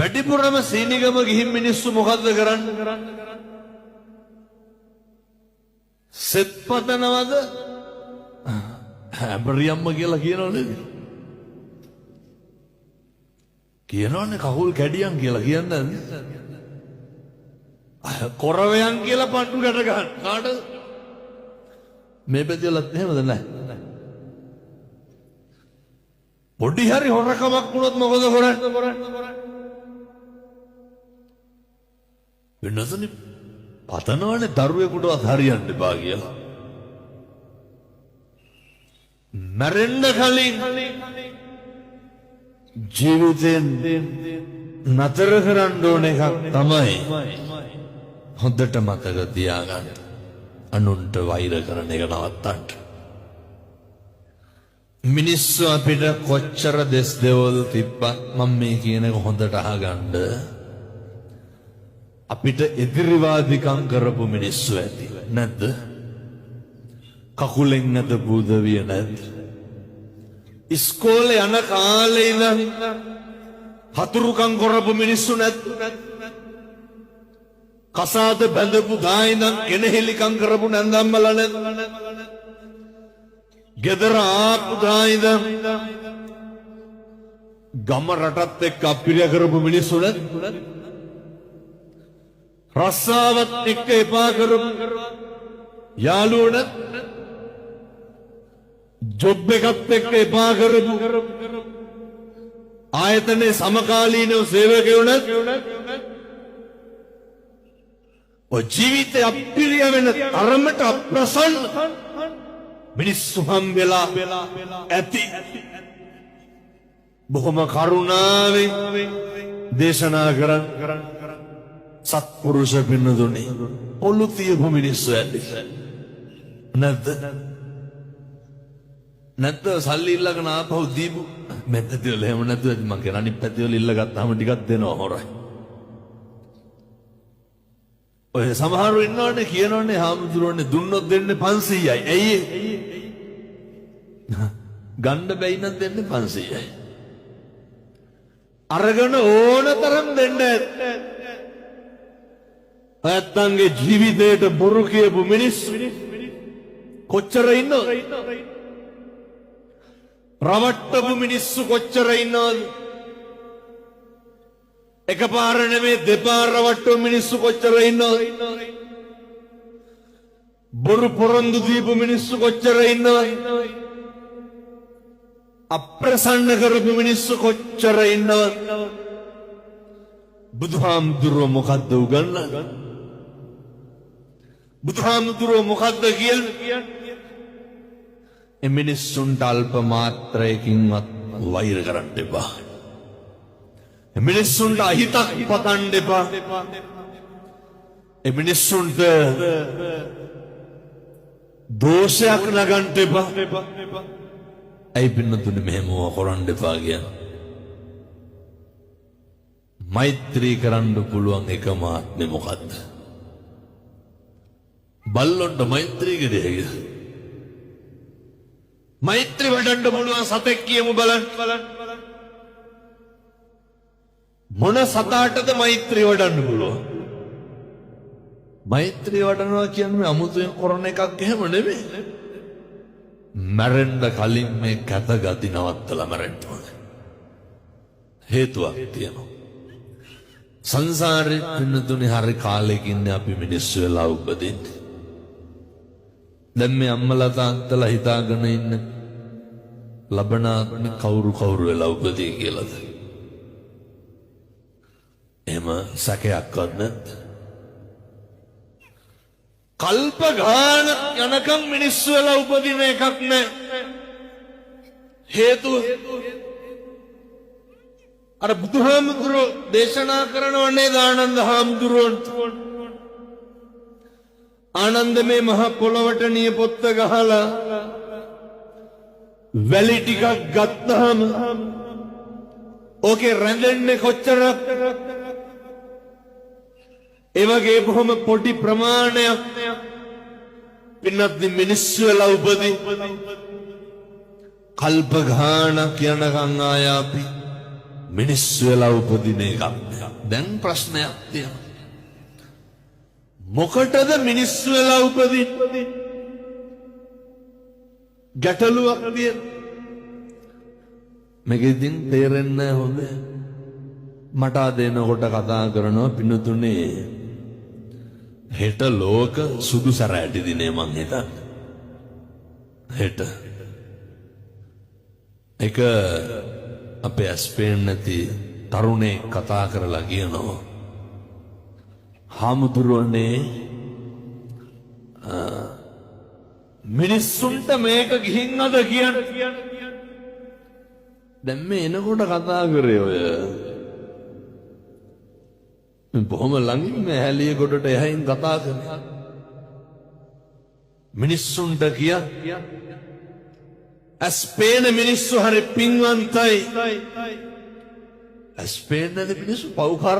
වැඩිපුරම සීනිගම ගිහින් මිනිස්සු මොකද්ද කරන්නේ? සෙත් පතනවද? හැබරියම්ම කියලා කියනවනේ. කියනවනේ කකුල් කැඩියන් කියලා කියන්නේ. කොරවයන් කියලා පට්ටු ගැට ගන්න. කාටද? මේ පැතිවලත් එහෙමද නැහැ. පොඩි හරි හොරකමක් වුණොත් මොකද කරන්නේ? වෙනසනේ පතනවනේ දරුවෙකුටවත් හරියන්න එපා කියලා. මැරෙන්න කලින් ජීවිතෙන් නතර කරන්න ඕන එකක් තමයි හොඳට මතක තියාගන්න. අනුන්ට වෛර කරන එක නවත්තන්න. මිනිස්සු අපිට කොච්චර දෙස් දෙවල් තිබ්බත් මම මේ කියන එක හොඳට අහගන්න. අපිට එදිරිවාදිකම් කරපු මිනිස්සු ඇති නැද්ද? කකුලෙන් නැද බුදවිය නැද්ද? ඉස්කෝලේ යන කාලේ ඉඳන් හතුරුකම් කරපු මිනිස්සු නැද්ද? කසාද බැඳපු ගා ඉඳන් කෙනෙහිලිකම් කරපු නැන්දම්මලා නැද්ද? ගෙදර ආපු ගා ඉඳන් ගම රටත් එක්ක අපිරිය කරපු මිනිස්සු නැද්ද? රස්සාවත් එක්ක එපා කරපු යාළුවෝ නැද්ද? ජොබ් එකත් එක්ක එපා කරපු ආයතනයේ සමකාලීනව සේවකයෝ නැද්ද? ඔය ජීවිතය අපිරිය වෙන තරමට අප්‍රසන්න මිනිස්සු හම්බෙලා ඇති. බොහොම කරුණාවෙන් දේශනා කරන් සත්පුරුෂ පින්නතුනේ ඔලු තියපු මිනිස්සු ඇති නැද්ද? නැත්ද සල්ලි ඉල්ලගෙන ආපහු දීපු මෙතනදල එහෙම නැතුව මම කියන අනිත් පැතිවල ඉල්ලගත්තාම ටිකක් දෙනවා හොරයි. ඔය සමහරව ඉන්නවනේ කියනවනේ හාමුදුරුවනේ දුන්නොත් දෙන්නේ 500යි. ඇයි ගන්න බැයි නම් දෙන්නේ 500යි. අරගෙන ඕනතරම් දෙන්න ඇත්තන්ගේ ජීවිතේට බොරු කියපු මිනිස්සු කොච්චර ඉන්නවද? රවට්ටපු මිනිස්සු කොච්චර ඉන්නවද? එකපාර නෙමෙයි දෙපාර රවට්ටපු මිනිස්සු කොච්චර ඉන්නවද? බොරු පොරොන්දු දීපු මිනිස්සු කොච්චර ඉන්නවද? අප්‍රසන්න කරපු මිනිස්සු කොච්චර ඉන්නවද? බුදුහාමුදුරුවෝ මොකද්ද උගන්වන්නේ? බුදුහාමුදුරුවෝ මොකද්ද කියන්නේ? මිනිස්සුන්ට අල්ප මාත්‍රයකින්වත් වෛර කරන්න එපා. මිනිස්සුන්ට අහිතක් පතන්න එපා. මිනිස්සුන්ට දෝෂයක් නගන්න එපා. ඇයි පින්නතුනේ මෙහෙම කරන්න එපා කියන්නේ? මෛත්‍රී කරන්න පුළුවන් එකම ආත්මේ මොකද්ද? බල්ලොන්ට මෛත්‍රී කරේ. මෛත්‍රී වඩන්න පුළුවන් සතෙක් කියමු බලන්න. මොන සතාටද මෛත්‍රී වඩන්න පුළුවන්? මෛත්‍රී වඩනවා කියන්නේ අමුතුවෙන් කරන එකක් එහෙම නෙමෙයි. මැරෙන්න කලින් මේ කැත ගති නවත්තලා මැරෙන්න ඕනේ. හේතුවක් තියෙනවා. සංසාරේ පින්නතුනේ හරි කාලෙකින් අපි මිනිස්සු වෙලා උපදින්නේ. දැන් මේ අම්මලා තාත්තලා හිතාගෙන ඉන්න ලබනාත්ම කවුරු වෙලා උපදී කියලාද? එහෙම සැකයක්වත් නැද්ද? කල්ප ගාන යනකම් මිනිස්සු වෙලා උපදින එකක් නැහැ. හේතුව අර බුදුහාමුදුරුවෝ දේශනා කරනවනේ ආනන්ද හාමුදුරුවන්ට. ආනන්ද මේ මහ පොළවට නිය පොත්ත ගහලා වැලි ටිකක් ගත්තාම ඕකේ රැඳෙන්නේ කොච්චරක්? ඒ වගේ බොහොම පොඩි ප්‍රමාණයක් පින්නත් මිනිස්සු වෙලා උපදී කල්ප ගානක් යනකම් ආය අපි මිනිස්සු වෙලා උපදින එකක්. දැන් ප්‍රශ්නයක් තියෙනවා. මොකටද මිනිස්සු වෙලා උපදින්නේ? ගැටලුවක් තියෙනවා. මේක ඉතින් තේරෙන්නේ නැහැ හොඳ. මට දෙනකොට කතා කරනවා පින්නතුනේ හෙට ලෝක සුදු සැරෑටි දිනේ මං හිතන්නේ. හෙට එක අපේ ඇස්පේන් නැති තරුණේ කතා කරලා කියනවා හාමුදුරුවනේ මිනිස්සුන්ට මේක ගිහින් අද කියන්නේ. දැන් මේ එනකොට කතා කරේ ඔය බොහොම ළඟින් මේ හැලිය ගොඩට එහයින් කතා කරනවා. මිනිස්සුන්ට කිය ඇස්පේන මිනිස්සු හරි පින්වන්තයි. ඇස්පේන නැති මිනිස්සු පව්කාර